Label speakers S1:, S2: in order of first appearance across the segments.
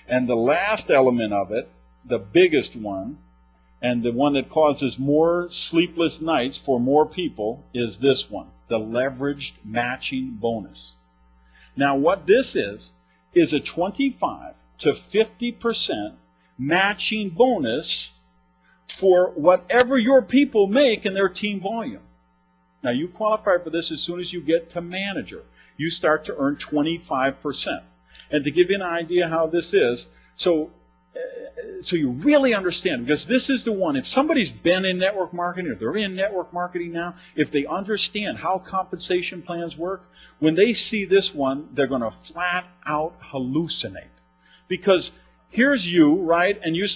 S1: And the last element of it, the biggest one, and the one that causes more sleepless nights for more people, is this one, the leveraged matching bonus. Now what this is a 25 to 50% matching bonus for whatever your people make in their team volume. Now you qualify for this as soon as you get to manager. You start to earn 25%. And to give you an idea how this is, so you really understand, because this is the one, if somebody's been in network marketing, or they're in network marketing now, if they understand how compensation plans work, when they see this one, they're going to flat out hallucinate. Because here's you, right, and you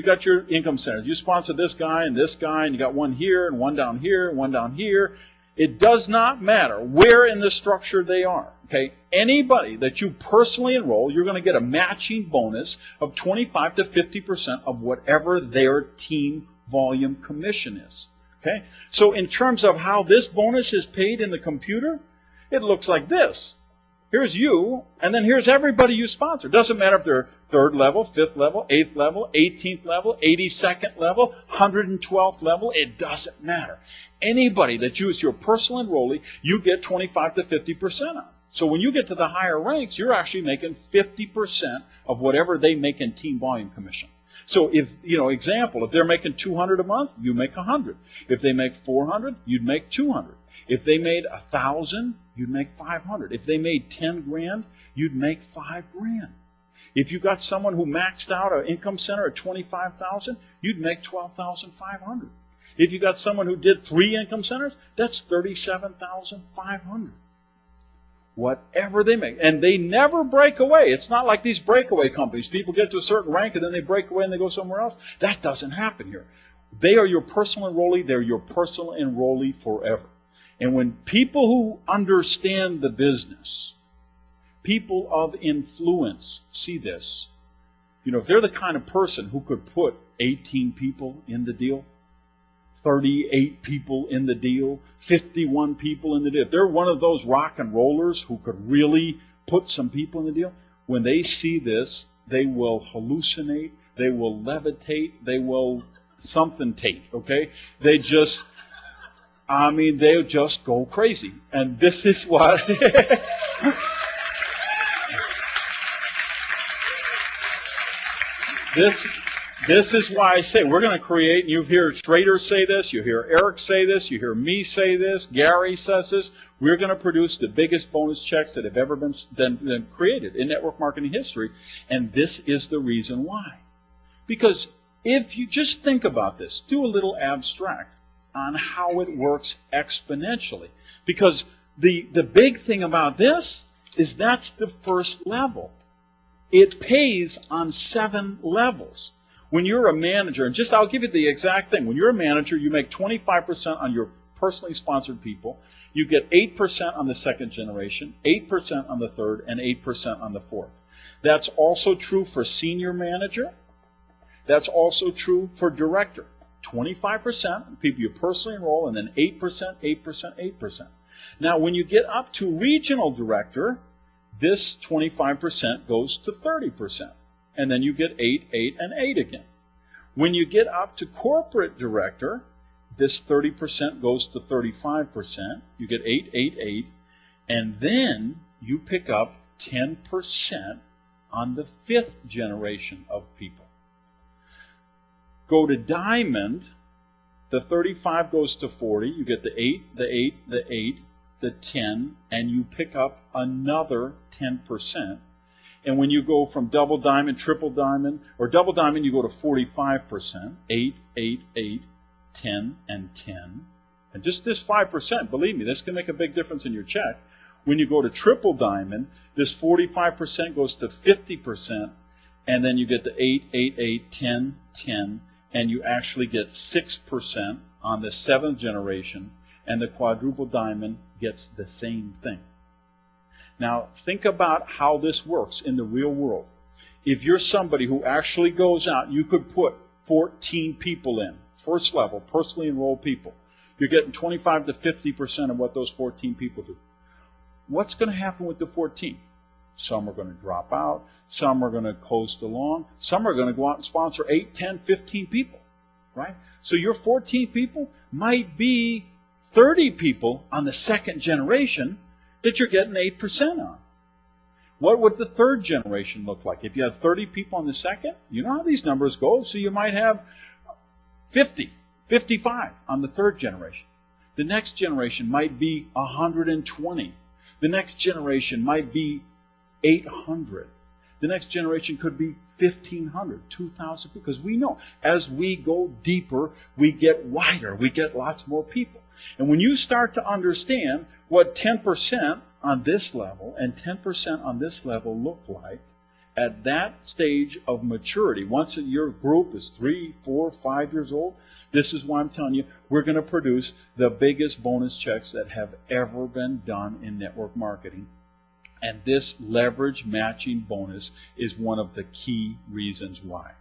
S1: got your income centers. You sponsor this guy, and you got one here, and one down here, and one down here. It does not matter where in the structure they are. Okay, anybody that you personally enroll, you're going to get a matching bonus of 25 to 50% of whatever their team volume commission is. Okay, so in terms of how this bonus is paid in the computer, it looks like this. Here's you, and then here's everybody you sponsor. Doesn't matter if they're 3rd level, 5th level, 8th level, 18th level, 82nd level, 112th level. It doesn't matter. Anybody that you as your personal enrollee, you get 25 to 50% on. So when you get to the higher ranks, you're actually making 50% of whatever they make in team volume commission. So if, example, if they're making 200 a month, you make 100. If they make 400, you'd make 200. If they made 1,000, you'd make 500. If they made 10 grand, you'd make 5 grand. If you got someone who maxed out an income center at 25,000, you'd make 12,500. If you got someone who did 3 income centers, that's 37,500. Whatever they make. And they never break away. It's not like these breakaway companies. People get to a certain rank and then they break away and they go somewhere else. That doesn't happen here. They are your personal enrollee. They're your personal enrollee forever. And when people who understand the business, people of influence, see this, if they're the kind of person who could put 18 people in the deal, 38 people in the deal, 51 people in the deal. If they're one of those rock and rollers who could really put some people in the deal, when they see this, they will hallucinate, they will levitate, they will something-tate, okay? They'll just go crazy. And this is what... This is why I say we're going to create, and you hear Schrader say this, you hear Eric say this, you hear me say this, Gary says this, we're going to produce the biggest bonus checks that have ever been created in network marketing history, and this is the reason why. Because if you just think about this, do a little abstract on how it works exponentially. Because the big thing about this is that's the first level. It pays on 7 levels. When you're a manager, and I'll give you the exact thing. When you're a manager, you make 25% on your personally sponsored people. You get 8% on the 2nd generation, 8% on the 3rd, and 8% on the 4th. That's also true for senior manager. That's also true for director. 25% people you personally enroll, and then 8%, 8%, 8%. Now, when you get up to regional director, this 25% goes to 30%. And then you get 8, 8, and 8 again. When you get up to corporate director, this 30% goes to 35%. You get 8, 8, 8. And then you pick up 10% on the 5th generation of people. Go to diamond, the 35 goes to 40. You get the 8, the 8, the 8, the 10, and you pick up another 10%. And when you go from double diamond, triple diamond, or double diamond, you go to 45%, 8, 8, 8, 10, and 10. And just this 5%, believe me, this can make a big difference in your check. When you go to triple diamond, this 45% goes to 50%, and then you get the 8, 8, 8, 10, 10, and you actually get 6% on the 7th generation, and the quadruple diamond gets the same thing. Now, think about how this works in the real world. If you're somebody who actually goes out, you could put 14 people in, first level, personally enrolled people. You're getting 25 to 50% of what those 14 people do. What's going to happen with the 14? Some are going to drop out. Some are going to coast along. Some are going to go out and sponsor 8, 10, 15 people, right? So your 14 people might be 30 people on the second generation that you're getting 8% on. What would the third generation look like? If you have 30 people on the second, you know how these numbers go, so you might have 50, 55 on the third generation. The next generation might be 120. The next generation might be 800. The next generation could be 1,500, 2,000, because we know as we go deeper, we get wider, we get lots more people. And when you start to understand what 10% on this level and 10% on this level look like, at that stage of maturity, once your group is 3, 4, 5 years old, this is why I'm telling you, we're going to produce the biggest bonus checks that have ever been done in network marketing. And this leverage matching bonus is one of the key reasons why.